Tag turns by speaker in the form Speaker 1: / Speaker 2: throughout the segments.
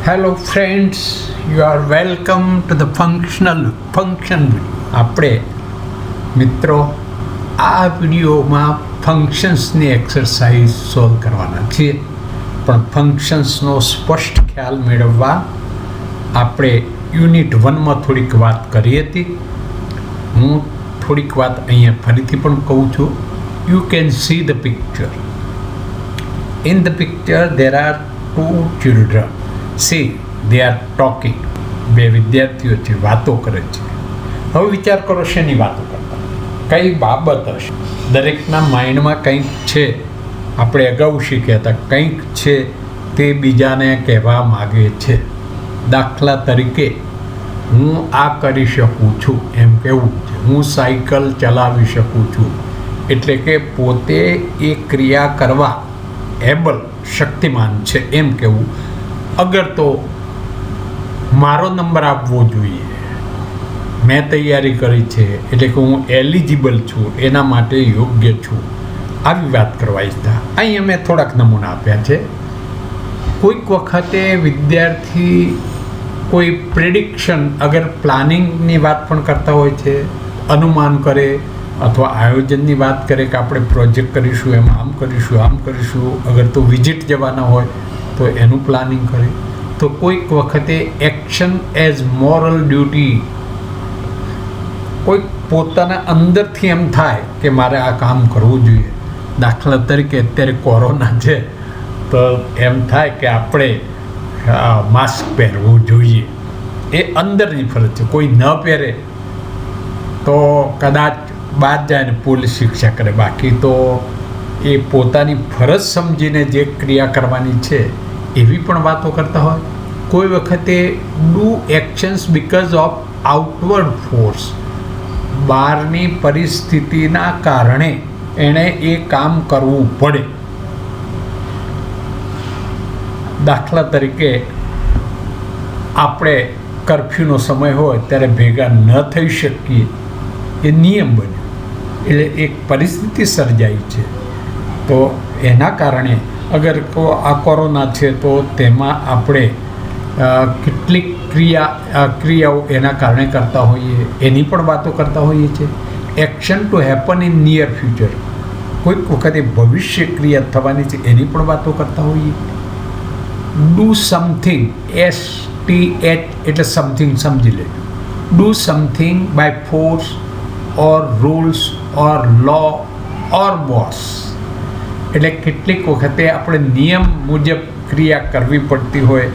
Speaker 1: Hello friends, you are welcome to the function. આપણે મિત્રો આ વિડીયોમાં ફંક્શન્સની એક્સરસાઇઝ સોલ્વ કરવાના છીએ, પણ ફંક્શન્સનો સ્પષ્ટ ખ્યાલ મેળવવા આપણે યુનિટ 1માં થોડીક વાત કરી હતી. હું થોડીક વાત અહીંયા ફરીથી પણ કહું છું. You can see the picture. In the picture there are two children. See, they are talking. બે વિદ્યાર્થીઓ છે, વાતો કરે છે. હવે વિચાર કરો, શેની વાતો કરતા, કઈ બાબત હશે? દરેકના માઇન્ડમાં કંઈક છે. આપણે અગાઉ શીખ્યા હતા, કંઈક છે તે બીજાને કહેવા માગે છે. દાખલા તરીકે, હું આ કરી શકું છું એમ કહેવું છે. હું સાયકલ ચલાવી શકું છું, એટલે કે પોતે એ ક્રિયા કરવા એબલ, શક્તિમાન છે એમ કહેવું. અગર તો મારો નંબર આપવો જોઈએ, મેં તૈયારી કરી છે, એટલે કે હું એલિજિબલ છું, એના માટે યોગ્ય છું, આવી વાત કરવા ઈચ્છતા. અહીંયા મેં થોડાક નમૂના આપ્યા છે. કોઈક વખતે વિદ્યાર્થી કોઈ પ્રેડિક્શન, અગર પ્લાનિંગની વાત પણ કરતા હોય છે, અનુમાન કરે અથવા આયોજનની વાત કરે કે આપણે પ્રોજેક્ટ કરીશું, એમાં આમ કરીશું, આમ કરીશું. અગર તો વિઝિટ જવાના હોય તો એનું પ્લાનિંગ કરે. તો કોઈક વખતે એક્શન એઝ મોરલ ડ્યુટી, કોઈક પોતાના અંદરથી એમ થાય કે મારે આ કામ કરવું જોઈએ. દાખલા તરીકે અત્યારે કોરોના છે, તો એમ થાય કે આપણે માસ્ક પહેરવું જોઈએ. એ અંદરની ફરજ છે. કોઈ ન પહેરે તો કદાચ બહાર જાય ને પોલીસ શિક્ષા કરે. બાકી તો એ પોતાની ફરજ સમજીને જે ક્રિયા કરવાની છે એવી પણ વાતો કરતા હોય. કોઈ વખતે do actions because of outward force, બહારની પરિસ્થિતિના કારણે એણે એ કામ કરવું પડે. દાખલા તરીકે, આપણે કર્ફ્યુનો સમય હોય ત્યારે ભેગા ન થઈ શકીએ, એ નિયમ બન્યો, એટલે એક પરિસ્થિતિ સર્જાઈ છે. તો એના કારણે અગર આ કોરોના છે તો તેમાં આપણે કેટલીક ક્રિયાઓ એના કારણે કરતા હોઈએ, એની પણ વાતો કરતા હોઈએ છીએ. Action to happen in near future, કોઈક વખતે ભવિષ્ય ક્રિયા થવાની છે, એની પણ વાતો કરતા હોઈએ. ડુ સમથિંગ, STH એટલે સમથિંગ સમજી લેજો. Do something by force or rules or law or boss, એટલે કેટલીક વખતે આપણે નિયમ મુજબ ક્રિયા કરવી પડતી હોય,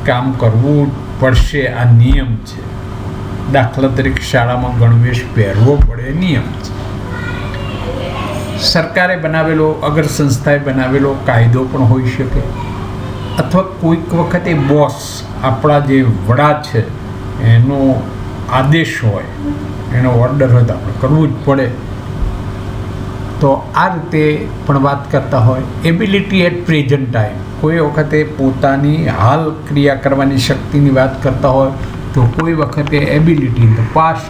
Speaker 1: કામ કરવું પડશે, આ નિયમ છે. દાખલા તરીકે શાળામાં ગણવેશ પહેરવો પડે, નિયમ છે. સરકારે બનાવેલો, અગર સંસ્થાએ બનાવેલો કાયદો પણ હોઈ શકે. અથવા કોઈક વખતે બોસ, આપણા જે વડા છે, એનો આદેશ હોય, એનો ઓર્ડર હોય તો આપણે કરવું જ પડે. તો આ રીતે પણ વાત કરતા હોય. એબિલિટી એટ પ્રેઝન્ટ ટાઈમ, કોઈ વખતે પોતાની હાલ ક્રિયા કરવાની શક્તિની વાત કરતા હોય. તો કોઈ વખતે એબિલિટી ઇન ધ પાસ્ટ,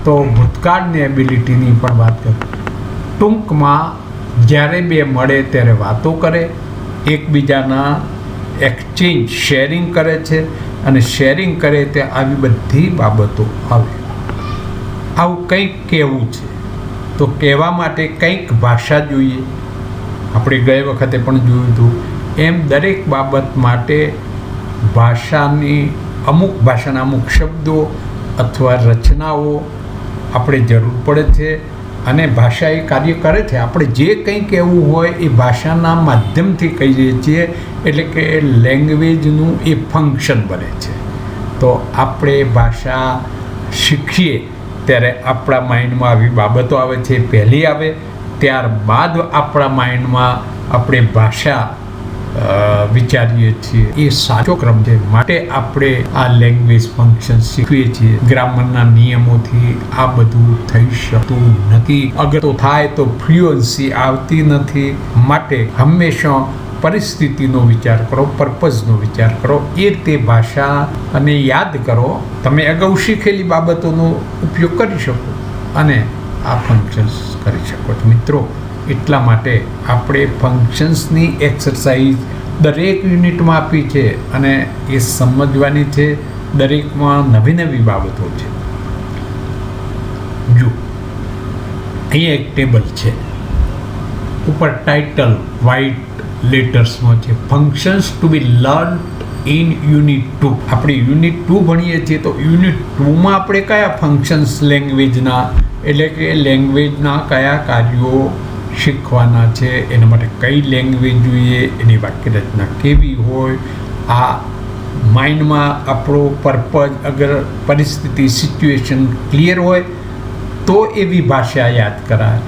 Speaker 1: તો ભૂતકાળની એબિલિટીની પણ વાત કરે. ટૂંકમાં જ્યારે બે મળે ત્યારે વાતો કરે, એકબીજાના એક્સચેન્જ, શેરિંગ કરે છે, અને શેરિંગ કરે તે આવી બધી બાબતો આવે. આવું કંઈક કહેવું છે તો કહેવા માટે કંઈક ભાષા જોઈએ. આપણે ગઈ વખતે પણ જોયું હતું એમ દરેક બાબત માટે ભાષાના અમુક શબ્દો અથવા રચનાઓ આપણે જરૂર પડે છે, અને ભાષા એ કાર્ય કરે છે. આપણે જે કંઈ કહેવું હોય એ ભાષાના માધ્યમથી કહીએ છીએ, એટલે કે લેંગ્વેજનું એ ફંક્શન બને છે. તો આપણે ભાષા શીખીએ ત્યારે આપણા માઇન્ડમાં આવી બાબતો આવે છે, પહેલી આવે, ત્યારબાદ આપણા માઇન્ડમાં આપણે ભાષા વિચારીએ છીએ. એ સાચો ક્રમ છે. માટે આપણે આ લેંગ્વેજ ફંક્શન શીખીએ છીએ. ગ્રામરના નિયમોથી આ બધું થઈ શકતું નથી. અગર તો થાય તો ફ્લુઅન્સી આવતી નથી. માટે હંમેશા પરિસ્થિતિનો વિચાર કરો, પર્પઝનો વિચાર કરો, એ રીતે ભાષા અને યાદ કરો. તમે અગાઉ શીખેલી બાબતોનો ઉપયોગ કરી શકો અને આ ફંક્શન્સ કરી શકો છો. મિત્રો, એટલા માટે આપણે ફંક્શન્સની એક્સરસાઇઝ દરેક યુનિટમાં આપી છે અને એ સમજવાની છે. દરેકમાં નવી નવી બાબતો છે. જો અહીંયા એક ટેબલ છે, ઉપર ટાઇટલ વ્હાઇટ લેટર્સમાં છે, functions to be learn in unit 2. આપણે યુનિટ 2 ભણીએ છીએ તો યુનિટ 2માં આપણે કયા ફંક્શન્સ લેંગ્વેજના, એટલે કે લેંગ્વેજના કયા કાર્યો શીખવાના છે, એના માટે કઈ લેંગ્વેજ જોઈએ, એની વાક્ય રચના કેવી હોય, આ માઇન્ડમાં આપણો પર્પઝ, અગર પરિસ્થિતિ સિચ્યુએશન ક્લિયર હોય તો એવી ભાષા યાદ કરાય,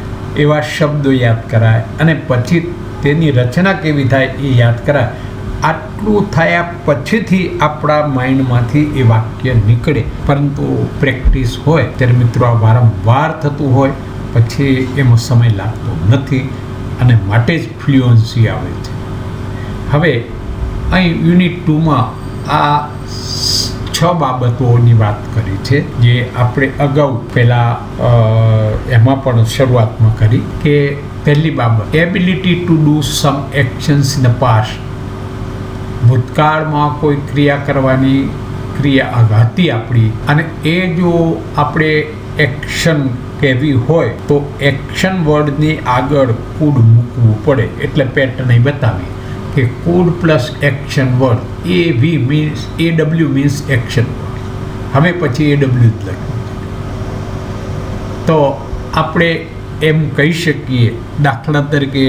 Speaker 1: એવા શબ્દો યાદ કરાય અને પછી તેની રચના કેવી થાય એ યાદ કરાય. આટલું થયા પછીથી આપણા માઇન્ડમાંથી એ વાક્ય નીકળે. પરંતુ પ્રેક્ટિસ હોય ત્યારે મિત્રો આ વારંવાર થતું હોય, પછી એમાં સમય લાગતો નથી અને માટે જ ફ્લુઅન્સી આવે છે. હવે અહીં યુનિટ 2માં આ 6 બાબતોની વાત કરી છે, જે આપણે અગાઉ એમાં પણ શરૂઆતમાં કરી કે પહેલી બાબત, ability to do some actions in the past. ભૂતકાળમાં કોઈ ક્રિયા કરવાની ક્રિયા હતી આપણી, અને એ જો આપણે એક્શન કહેવી હોય તો એક્શન વર્ડની આગળ કુડ મૂકવું પડે. એટલે પેટર્ન અહીં બતાવી કે food plus action word, AV means AW means action word. હવે પછી AW જ લખ્યું. તો આપણે એમ કહી શકીએ, દાખલા તરીકે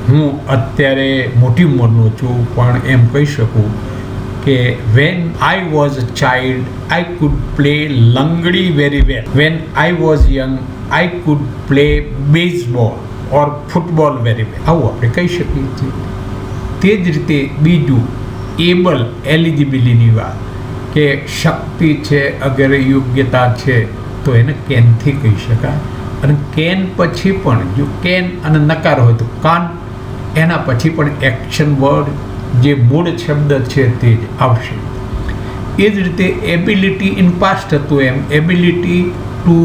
Speaker 1: હું અત્યારે મોટી ઉંમરનો છું, પણ એમ કહી શકું કે when I was a child I could play લંગડી very well. When I was young I could play baseball or football very well. આવું આપણે કહી શકીએ છીએ. તે જ રીતે બીજું, એબલ, એલિજિબિલિટીની વાત, કે શક્તિ છે, અગર યોગ્યતા છે તો એને કેનથી કહી શકાય. અને કેન પછી પણ જો કેન અને નકાર હોય તો કાન, એના પછી પણ એક્શન વર્ડ જે મૂળ શબ્દ છે તે જ આવશે. એ જ રીતે એબિલિટી ઇન પાસ્ટ હતું, એમ ability to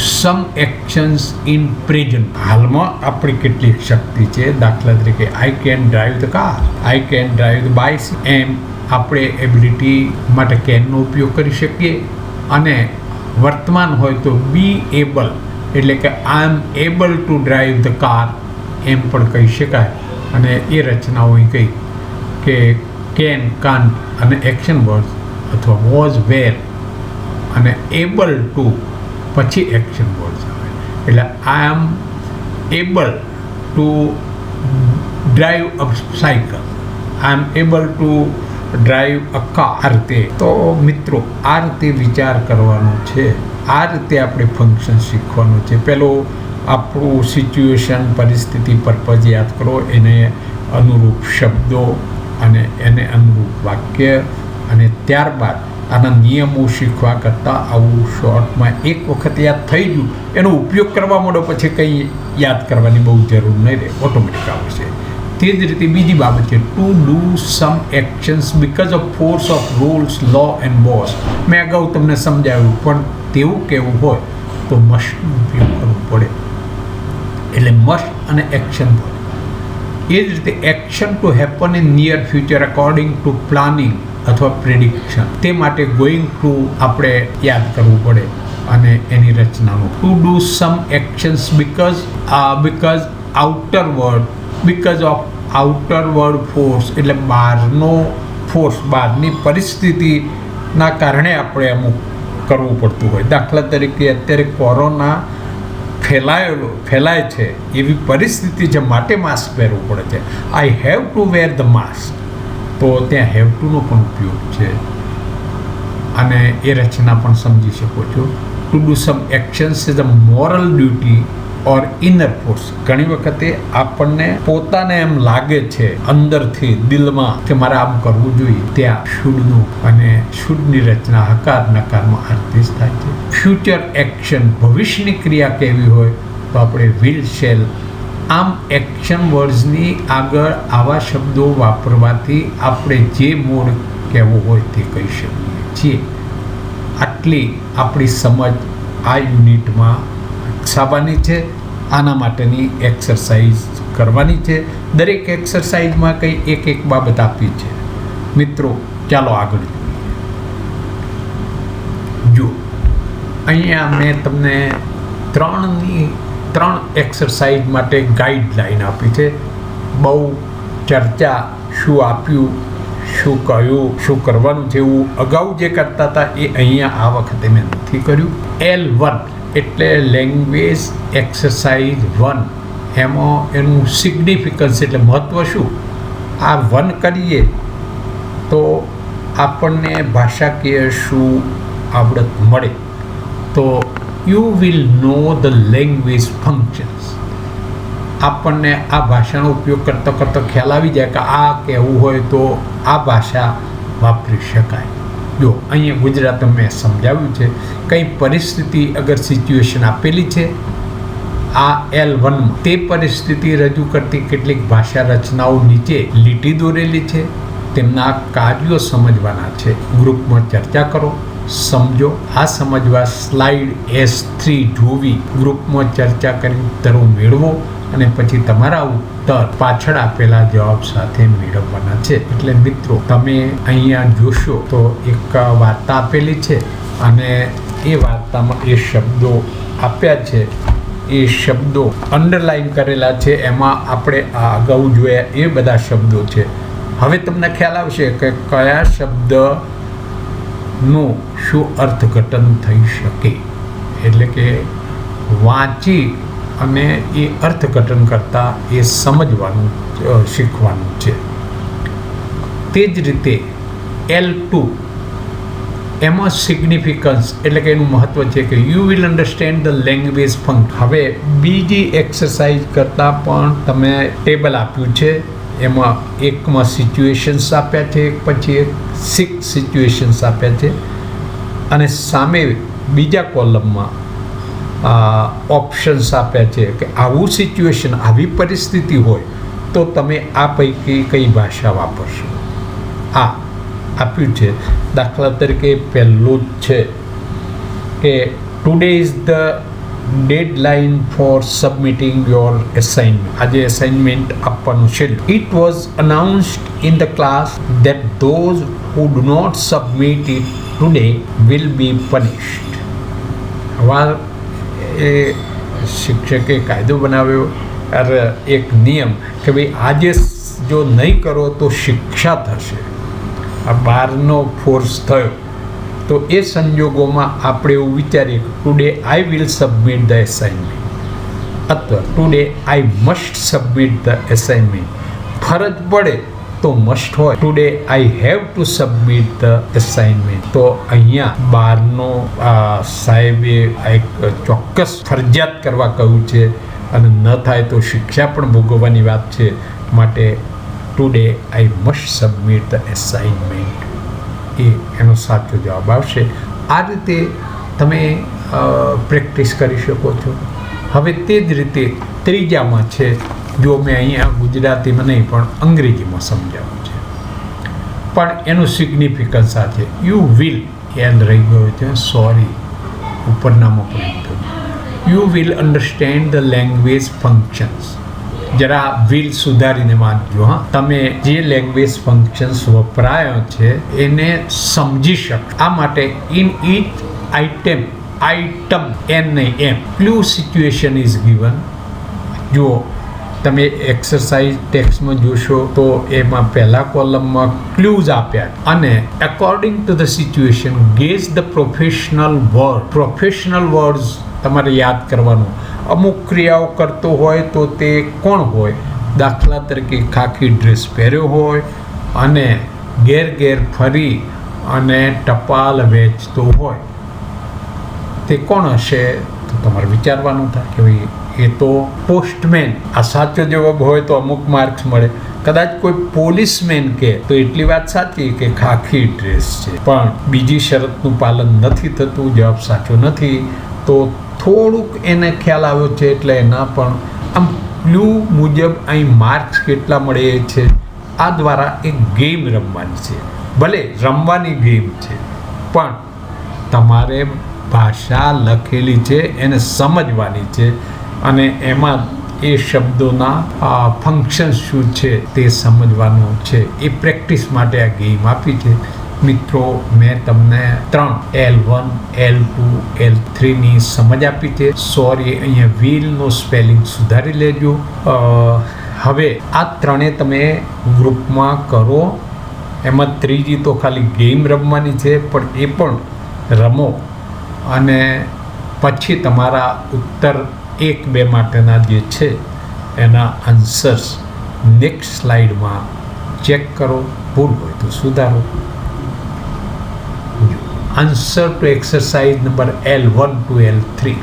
Speaker 1: some actions in present. હાલમાં આપણી કેટલીક શક્તિ છે, દાખલા તરીકે I can drive the car, I can drive the bicycle. એમ આપણે એબિલિટી માટે કેનનો ઉપયોગ કરી શકીએ. અને વર્તમાન હોય તો બી એબલ, એટલે કે I am able to drive the car એમ પણ કહી શકાય. અને એ રચનાઓ કહી કે કેન, કાન અને એક્શન વર્ડ અથવા વોઝ, વેર અને એબલ ટુ પછી એક્શન વર્ડ્સ આવે. એટલે I am able to drive a cycle, I am able to drive a car. આ રીતે તો મિત્રો આ રીતે વિચાર કરવાનો છે, આ રીતે આપણે ફંક્શન શીખવાનું છે. પેલો આપણું સિચ્યુએશન, પરિસ્થિતિ, પર્પઝ યાદ કરો, એને અનુરૂપ શબ્દો અને એને અનુરૂપ વાક્ય, અને ત્યારબાદ આના નિયમો શીખવા કરતાં આવું શોર્ટમાં એક વખત યાદ થઈ ગયું, એનો ઉપયોગ કરવા માંડો, પછી કંઈ યાદ કરવાની બહુ જરૂર નહીં રહે, ઓટોમેટિક આવશે. તે જ રીતે બીજી બાબત છે, to do some actions because of force of rules, law and boss. મેં અગાઉ તમને સમજાવ્યું, પણ તેવું કહેવું હોય તો મસ્ટનો ઉપયોગ કરવો પડે. એટલે મસ્ટ અને એક્શન પડે. એ જ રીતે action to happen in near future according to planning અથવા પ્રેડિક્શન. તે માટે ગોઈંગ ટુ આપણે યાદ કરવું પડે અને એની રચનાનું. Two do some actions because outer word, because of outer word force, એટલે બહારનો ફોર્સ, બહારની પરિસ્થિતિના કારણે આપણે અમુક કરવું પડતું હોય. દાખલા તરીકે અત્યારે કોરોના ફેલાય છે, એવી પરિસ્થિતિ છે, માટે માસ્ક પહેરવું પડે છે. I have to wear the mask, તો ત્યાં હેવ ટુનો પણ ઉપયોગ છે અને એ રચના પણ સમજી શકો છો. Two do some actions is a moral duty or inner force. ઘણી વખતે આપણને પોતાને એમ લાગે છે અંદરથી, દિલમાં, કે મારે આમ કરવું જોઈએ, ત્યાં શુડનું અને શુડની રચના હકાર નકારમાં આર્ટિસ થાય છે. ફ્યુચર એક્શન, ભવિષ્યની ક્રિયા કેવી હોય તો આપણે વિલ, શેલ. આમ એક્શન વર્ડ્સની આગળ આવા શબ્દો વાપરવાથી આપણે જે મોડ કહેવો હોય તે કહી શકીએ છીએ. આટલી આપણી સમજ આ યુનિટમાં વિકસાવવાની છે. આના માટેની એક્સરસાઇઝ કરવાની છે. દરેક એક્સરસાઇઝમાં કંઈ એક બાબત આપી છે. મિત્રો ચાલો આગળ જો અહીંયા મેં તમને ત્રણ એક્સરસાઇઝ માટે ગાઈડલાઈન આપી છે. બહુ ચર્ચા શું આપ્યું, શું કહ્યું, શું કરવાનું છે એવું અગાઉ જે કરતા હતા એ અહીંયા આ વખતે મેં નથી કર્યું. L1 એટલે લેંગ્વેજ એક્સરસાઇઝ 1. એમાં એનું સિગ્નિફિકન્સ એટલે મહત્ત્વ શું, આ 1 કરીએ તો આપણને ભાષાકીય શું આવડત મળે. તો you will know the language functions. આપણને આ ભાષાનો ઉપયોગ કરતો ખ્યાલ આવી જાય કે આ કહેવું હોય તો આ ભાષા વાપરી શકાય. જો અહીંયા ગુજરાતમાં મેં સમજાવ્યું છે, કંઈ પરિસ્થિતિ અગર સિચ્યુએશન આપેલી છે આ L1 તે પરિસ્થિતિ રજૂ કરતી કેટલીક ભાષા રચનાઓ નીચે લીટી દોરેલી છે, તેમના કાર્યો સમજવાના છે. ગ્રુપમાં ચર્ચા કરો, સમજો. આ સમજવા સ્લાઇડ S3 જોવી, ગ્રુપમાં ચર્ચા કરી ઉત્તરો મેળવો અને પછી તમારા ઉત્તર પાછળ આપેલા જવાબ સાથે મેળવવાના છે. એટલે મિત્રો તમે અહીંયા જોશો તો એક વાર્તા આપેલી છે અને એ વાર્તામાં એ શબ્દો આપ્યા છે, એ શબ્દો અંડરલાઈન કરેલા છે. એમાં આપણે આ અગાઉ જોયા એ બધા શબ્દો છે. હવે તમને ખ્યાલ આવશે કે કયા શબ્દનું શું અર્થઘટન થઈ શકે. એટલે કે વાંચી અને એ અર્થઘટન કરતાં એ સમજવાનું શીખવાનું છે. તે જ રીતે L2 એમાં સિગ્નિફિકન્સ એટલે કે એનું મહત્ત્વ છે કે you will understand the language function. હવે બીજી એક્સરસાઇઝ કરતાં પણ તમે ટેબલ આપ્યું છે, એમાં એકમાં સિચ્યુએશન્સ આપ્યા છે, એક પછી એક 6 સિચ્યુએશન્સ આપ્યા છે અને સામે બીજા કોલમમાં ઓપ્શન્સ આપ્યા છે કે આવું સિચ્યુએશન, આવી પરિસ્થિતિ હોય તો તમે આ પૈકી કઈ ભાષા વાપરશો. આ આપ્યું છે. દાખલા તરીકે પહેલું જ છે કે today is the deadline for submitting your assignment. આજે અસાઇનમેન્ટ આપવાનું છે. It was announced in the class that those who do not submit it today will be punished. હવે એ શિક્ષકે કાયદો બનાવ્યો, એક નિયમ કે ભાઈ આજે જો નહીં કરો તો શિક્ષા થશે. આ બહારનો ફોર્સ થયો તો એ સંજોગોમાં આપણે એવું વિચારીએ કે today I will submit the assignment અથવા today I must submit the assignment. ફરજ પડે તો મસ્ટ હોય, today I have to submit the assignment. તો અહીંયા બહારનો સાહેબે એક ચોક્કસ ફરજિયાત કરવા કહ્યું છે અને ન થાય તો શિક્ષા પણ ભોગવવાની વાત છે. માટે today I must submit the assignment એનો સાચો જવાબ આવશે. આ રીતે તમે પ્રેક્ટિસ કરી શકો છો. હવે તે જ રીતે ત્રીજામાં છે, જો મેં અહીંયા ગુજરાતીમાં નહીં પણ અંગ્રેજીમાં સમજાવ્યું છે, પણ એનું સિગ્નિફિકન્સ આ છે. યુ વિલ યાદ રહી ગયો છે, સોરી, ઉપરનામાં પણ you will understand the language functions. જરા વિલ સુધારીને વાંચજો. હા, તમે જે લેંગ્વેજ ફંક્શન્સ વપરાયો છે એને સમજી શકો. આ માટે ઇન ઈચ આઇટમ એન નહીં એમ ક્લુ સિચ્યુએશન ઇઝ ગિવન. જુઓ તમે એક્સરસાઇઝ ટેક્સ્ટમાં જોશો તો એમાં પહેલા કોલમમાં ક્લૂઝ આપ્યા અને according to the situation guess the professional words તમારે યાદ કરવાનું. અમુક ક્રિયાઓ કરતો હોય તો તે કોણ હોય. દાખલા તરીકે ખાખી ડ્રેસ પહેર્યો હોય અને ઘેર ફરી અને ટપાલ વેચતો હોય, તે કોણ હશે? તો તમારે વિચારવાનું થાય કે ભાઈ એ તો પોસ્ટમેન. આ સાચો જવાબ હોય તો અમુક માર્ક્સ મળે. કદાચ કોઈ પોલીસમેન કે તો એટલી વાત સાચી કે ખાખી ડ્રેસ છે, પણ બીજી શરતનું પાલન નથી થતું, જવાબ સાચો નથી, તો થોડુંક એને ખ્યાલ આવ્યો છે એટલે એના પણ આમ ક્લુ મુજબ અહીં માર્ક્સ કેટલા મળે છે. આ દ્વારા એક ગેમ રમવાની છે. ભલે રમવાની ગેમ છે પણ તમારે ભાષા લખેલી છે એને સમજવાની છે અને એમાં એ શબ્દોના ફંક્શન શું છે તે સમજવાનું છે. એ પ્રેક્ટિસ માટે આ ગેમ આપી છે. મિત્રો, મેં તમને 3 L1, L2, L3ની સમજ આપી છે. સોરી, અહીંયા વ્હીલનો સ્પેલિંગ સુધારી લેજો. હવે આ ત્રણે તમે ગ્રુપમાં કરો. એમાં ત્રીજી તો ખાલી ગેમ રમવાની છે, પણ એ પણ રમો અને પછી તમારા ઉત્તર 1-2 માટેના જે છે એના આન્સર્સ નેક્સ્ટ સ્લાઇડમાં ચેક કરો. ભૂલ હોય તો સુધારો. Answer to exercise number L1 to L3.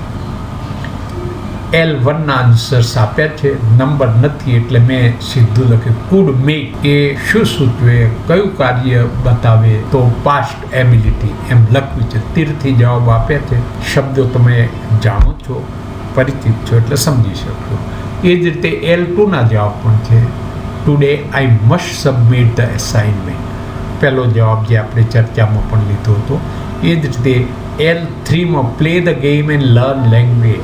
Speaker 1: L1 ના આન્સર્સ આપ્યા છે, નંબર નથી એટલે મેં સીધું લખ્યું કુડ મેક. એ શું સૂચવે, કયું કાર્ય બતાવે, તો પાસ્ટ એબિલિટી એમ લખ્યું છે. તીરથી જવાબ આપ્યા છે. શબ્દો તમે જાણો છો, પરિચિત છો એટલે સમજી શકશો. એ જ રીતે L2 ના જવાબ પણ છે. Today I must submit the assignment. પહેલો જવાબ જે આપણે ચર્ચામાં પણ લીધો હતો. એ જ રીતે L3માં play the game and learn language.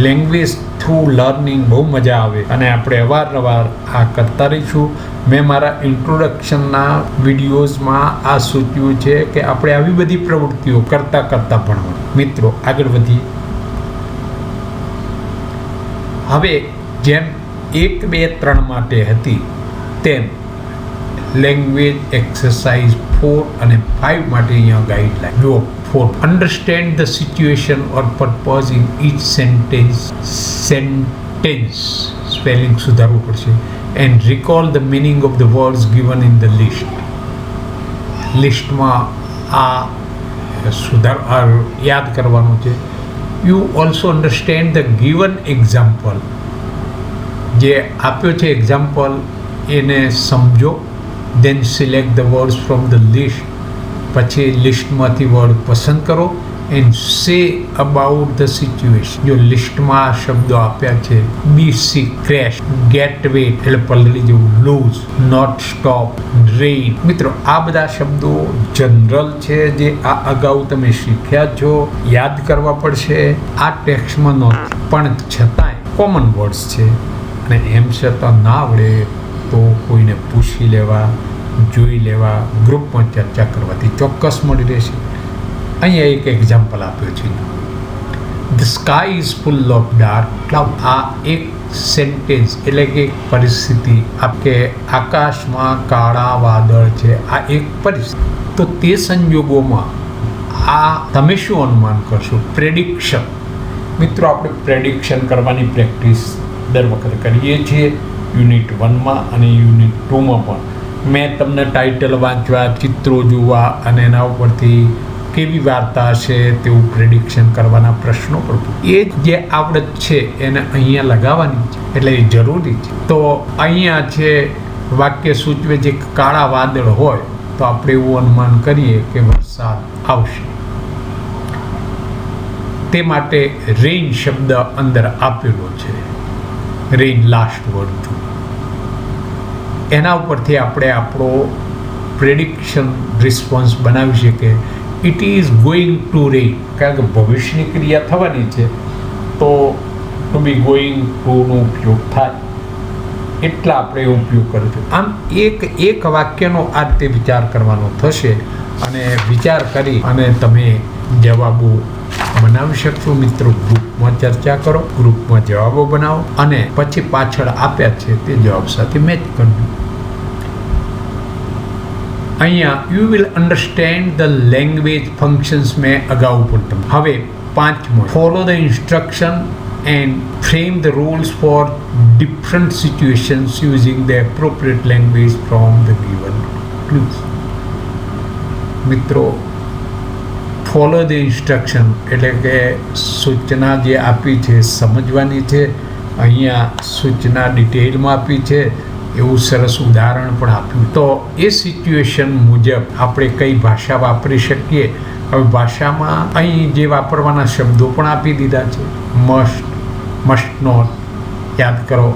Speaker 1: Language through learning બહુ મજા આવે અને આપણે અવારનવાર આ કરતા રહીશું. મેં મારા ઇન્ટ્રોડક્શનના વિડીયોઝમાં આ સૂચવ્યું છે કે આપણે આવી બધી પ્રવૃત્તિઓ કરતાં ભણવાનું. મિત્રો, આગળ વધી. હવે જેમ 1, 2, 3 માટે હતી તેમ લેંગ્વેજ એક્સરસાઇઝ 4 અને 5 માટે અહીંયા ગાઈડલાઈન જુઓ. 4. Understand the situation or purpose in each sentence. Spelling સુધારવું પડશે. And recall the meaning of the words given in the list. લિસ્ટમાં આ યાદ કરવાનું છે. You also understand the given example. જે આપ્યો છે એક્ઝામ્પલ એને સમજો. Then select the words from the list. પછી લિસ્ટમાંથી વર્ડ પસંદ કરો and say about the situation. જો લિસ્ટમાં આ શબ્દો આપ્યા છે બી સી ક્રેશ, ગેટ વેટ એટલે પલળી જવું, લૂઝ, નોટ સ્ટોપ, રેઇન. મિત્રો, આ બધા શબ્દો જનરલ છે જે આ અગાઉ તમે શીખ્યા છો, યાદ કરવા પડશે. આ ટેક્સ્ટમાં નથી પણ છતાંય કોમન વર્ડ્સ છે અને એમ છતાં ના આવડે તો કોઈને પૂછી લેવા, જોઈ લેવા, ગ્રુપમાં ચર્ચા કરવાથી ચોક્કસ મળી રહેશે. અહીંયા એક એક્ઝામ્પલ આપ્યો છે. The sky is full of dark cloud. આ એક સેન્ટેન્સ એટલે કે એક પરિસ્થિતિ કે આકાશમાં કાળા વાદળ છે. આ એક પરિસ્થિતિ. તો તે સંજોગોમાં આ તમે શું અનુમાન કરશો? પ્રેડિક્શન. મિત્રો, આપણે પ્રેડિક્શન કરવાની પ્રેક્ટિસ દર વખતે કરીએ છીએ યુનિટ 1માં અને યુનિટ 2માં પણ. મેં તમને ટાઇટલ વાંચવા, ચિત્રો જોવા અને એના ઉપરથી કેવી વાર્તા છે તેવું પ્રેડિક્શન કરવાના પ્રશ્નો પણ. એ જે આવડત છે એને અહીંયા લગાવવાની છે એટલે એ જરૂરી છે. તો અહીંયા છે વાક્ય સૂચવે છે કે કાળા વાદળ હોય તો આપણે એવું અનુમાન કરીએ કે વરસાદ આવશે. તે માટે રેઇન શબ્દ અંદર આપેલો છે. રેઇન લાસ્ટ વર્ડ છું. એના ઉપરથી આપણે આપણો પ્રેડિક્શન રિસ્પોન્સ બનાવી શકીએ. It is going two rain, કારણ કે ભવિષ્યની ક્રિયા થવાની છે તો ટુ બી ગોઈંગ ટુનો ઉપયોગ થાય એટલા આપણે ઉપયોગ કરીશું. આમ એક વાક્યનો આ રીતે વિચાર કરવાનો થશે અને વિચાર કરી અને તમે જવાબો બનાવી શકશો. મિત્રો, ગ્રુપમાં ચર્ચા કરો, ગ્રુપમાં જવાબો બનાવો અને પછી પાછળ આપ્યા છે તે જવાબ સાથે મેચ કરજો. અહીંયા you will understand the language functions મેં અગાઉ પણ તમે. હવે 5મો, follow the instruction and frame the rules for different situations using the appropriate language from the given clues. મિત્રો, ફોલો ધ ઇન્સ્ટ્રક્શન એટલે કે સૂચના જે આપી છે સમજવાની છે. અહીંયા સૂચના ડિટેલમાં આપી છે, એવું સરસ ઉદાહરણ પણ આપ્યું. તો એ સિચ્યુએશન મુજબ આપણે કઈ ભાષા વાપરી શકીએ. હવે ભાષામાં અહીં જે વાપરવાના શબ્દો પણ આપી દીધા છે. મસ્ટ, મસ્ટ નોટ યાદ કરો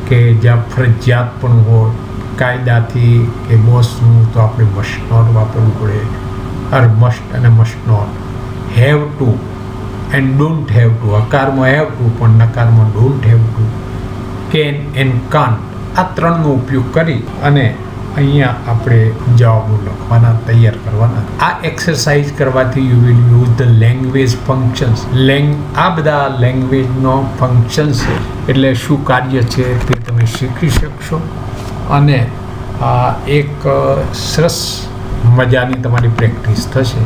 Speaker 1: કે જ્યાં ફરજિયાત પણ હોય કાયદાથી કે બોસનું તો આપણે મસ્ટ નોટ વાપરવું પડે. આર મસ્ટ અને must not. Have to and don't have to. હકારમાં હેવ ટુ પણ નકારમાં don't have to. Can and can't આ ત્રણનો ઉપયોગ કરી અને અહીંયા આપણે જવાબો લખવાના, તૈયાર કરવાના. આ એક્સરસાઇઝ કરવાથી you will use the language functions. આ બધા લેંગ્વેજનો ફંક્શન્સ છે એટલે શું કાર્ય છે તે તમે શીખી શકશો અને એક સરસ મજાની તમારી પ્રેક્ટિસ થશે.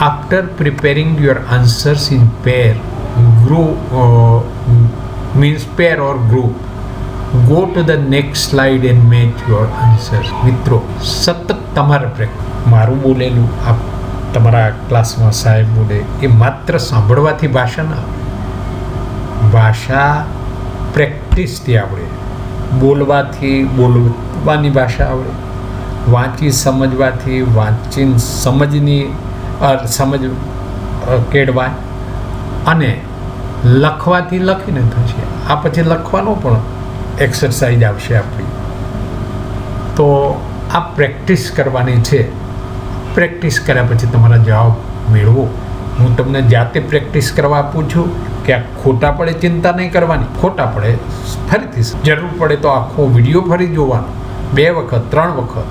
Speaker 1: After preparing your answers in pair or group, go to the next slide and match your answers. મિત્રો સતત તમારે મારું બોલેલું આ તમારા ક્લાસમાં સાહેબ બોલે એ માત્ર સાંભળવાથી ભાષા પ્રેક્ટિસથી આવડે, બોલવાની ભાષા આવડે, વાંચી સમજવાથી સમજ કેળવાય અને લખવાથી લખીને થશે. આ પછી લખવાનો પણ એક્સરસાઇઝ આવશે આપણી. તો આ પ્રેક્ટિસ કરવાની છે. પ્રેક્ટિસ કર્યા પછી તમારા જવાબ મેળવો. હું તમને જાતે પ્રેક્ટિસ કરવા આપું છું કે આ ખોટા પડે ચિંતા નહીં કરવાની. ખોટા પડે ફરીથી જરૂર પડે તો આખો વિડીયો ફરી જોવાનો, 2 વખત 3 વખત.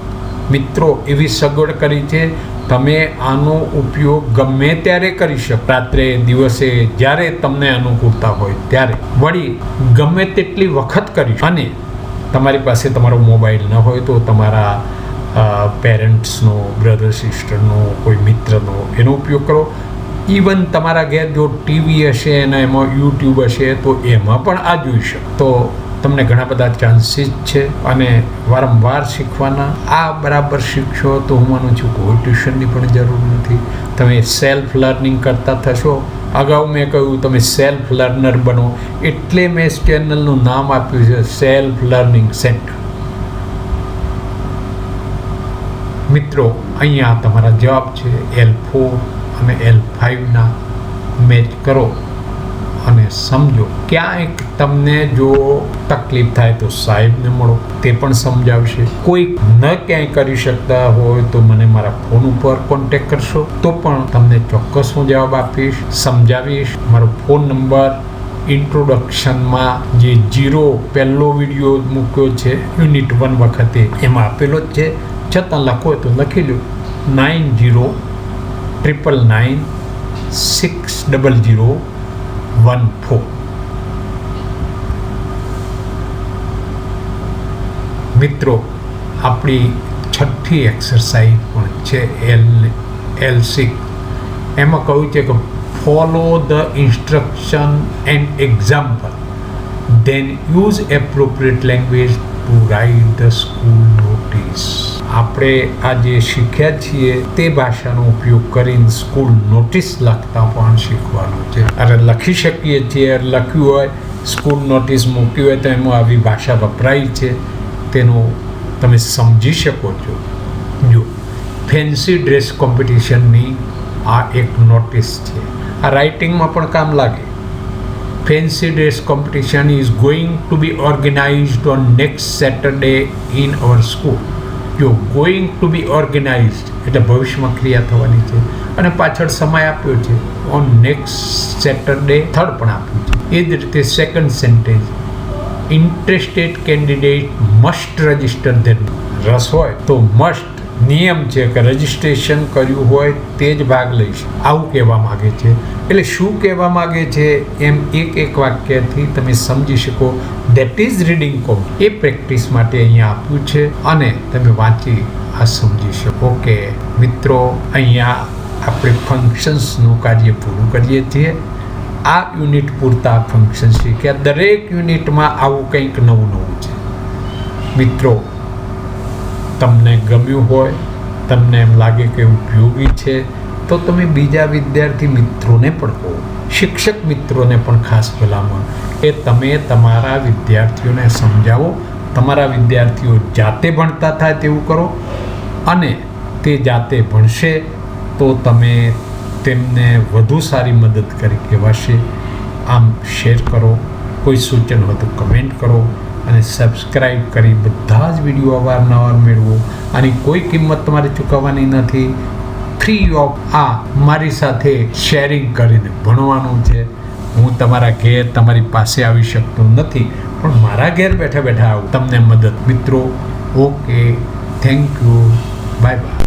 Speaker 1: મિત્રો એવી સગવડ કરી છે તમે આનો ઉપયોગ ગમે ત્યારે કરી શકો. રાત્રે, દિવસે, જ્યારે તમને અનુકૂળતા હોય ત્યારે વળી ગમે તેટલી વખત કરી. અને તમારી પાસે તમારો મોબાઈલ ન હોય તો તમારા પેરેન્ટ્સનો, બ્રધર સિસ્ટરનો, કોઈ મિત્રનો એનો ઉપયોગ કરો. ઇવન તમારા ઘેર જો ટીવી હશે અને એમાં યુટ્યુબ હશે તો એમાં પણ આ જોઈ શકો. તો તમને ઘણા બધા ચાન્સીસ છે અને વારંવાર શીખવાના. આ બરાબર શીખશો તો હું માનું છું કોઈ ટ્યુશનની પણ જરૂર નથી. તમે સેલ્ફ લર્નિંગ કરતા થશો. અગાઉ મેં કહ્યું તમે સેલ્ફ લર્નર બનો એટલે મેં ચેનલનું નામ આપ્યું છે સેલ્ફ લર્નિંગ સેન્ટર. મિત્રો અહીંયા તમારા જવાબ છે L4 અને L5ના મેચ કરો અને સમજો. ક્યાંક તમને જો તકલીફ થાય તો સાહેબને મળો, તે પણ સમજાવશે. કોઈ ન ક્યાંય કરી શકતા હોય તો મને મારા ફોન ઉપર કોન્ટેક્ટ કરશો તો પણ તમને ચોક્કસ હું જવાબ આપીશ, સમજાવીશ. મારો ફોન નંબર ઇન્ટ્રોડક્શનમાં જે 0 પહેલો વિડીયો મૂક્યો છે યુનિટ 1 વખતે એમાં આપેલો જ છે. છતાં લખો તો લખી લો 9099960014. મિત્રો આપણી 6ઠી એક્સરસાઇઝ પણ છે L6. એમાં કહ્યું છે કે follow the instruction and example, then use appropriate language to write the school notice. આપણે આ જે શીખ્યા છીએ તે ભાષાનો ઉપયોગ કરીને સ્કૂલ નોટિસ લખતા પણ શીખવાનું છે. અરે લખી શકીએ છીએ, લખ્યું હોય સ્કૂલ નોટિસ મૂકી હોય તો એમાં આવી ભાષા વપરાય છે તેનો તમે સમજી શકો છો. જો ફેન્સી ડ્રેસ કોમ્પિટિશનની આ એક નોટિસ છે. આ રાઇટિંગમાં પણ કામ લાગે. Fancy dress competition is going to be organised on next Saturday in our school. જો ગોઈંગ ટુ બી ઓર્ગેનાઇઝડ એટલે ભવિષ્યમાં ક્રિયા થવાની છે અને પાછળ સમય આપ્યો છે ઓન નેક્સ્ટ સેટરડે, થર્ડ પણ આપ્યું છે. એ જ રીતે second sentence interested candidate must register there. રસ હોય તો મસ્ટ નિયમ છે કે રજિસ્ટ્રેશન કર્યું હોય તે જ ભાગ લઈશ, આવું કહેવા માગે છે. એટલે શું કહેવા માગે છે એમ એક વાક્યથી તમે સમજી શકો. ધેટ ઇઝ રીડિંગ કોમ. એ પ્રેક્ટિસ માટે અહીંયા આપ્યું છે અને તમે વાંચી આ સમજી શકો. કે મિત્રો અહીંયા આપણે ફંક્શન્સનું કાર્ય પૂરું કરીએ છીએ. આ યુનિટ પૂરતા ફંક્શન શીખ્યા. દરેક યુનિટમાં આવું કંઈક નવું છે. મિત્રો તમને ગમ્યું હોય, તમને એમ લાગે કે ઉપયોગી છે તો તમે બીજા વિદ્યાર્થી મિત્રોને પણ કહો, શિક્ષક મિત્રોને પણ ખાસ ભલામણ કે તમે તમારા વિદ્યાર્થીઓને સમજાવો. તમારા વિદ્યાર્થીઓ જાતે ભણતા થાય તેવું કરો અને તે જાતે ભણશે તો તમે તેમને વધુ સારી મદદ કરી કહેવાશે. આમ શેર કરો, કોઈ સૂચન હોય તો કમેન્ટ કરો અને સબસ્ક્રાઈબ કરી બધા જ વિડીયો અવારનવાર મેળવો. આની કોઈ કિંમત તમારે ચૂકવવાની નથી. ફ્રી ઓફ આ મારી સાથે શેરિંગ કરીને ભણવાનું છે. હું તમારા ઘેર તમારી પાસે આવી શકતો નથી, પણ મારા ઘેર બેઠા બેઠા આવું તમને મદદ. મિત્રો, okay, thank you, bye bye.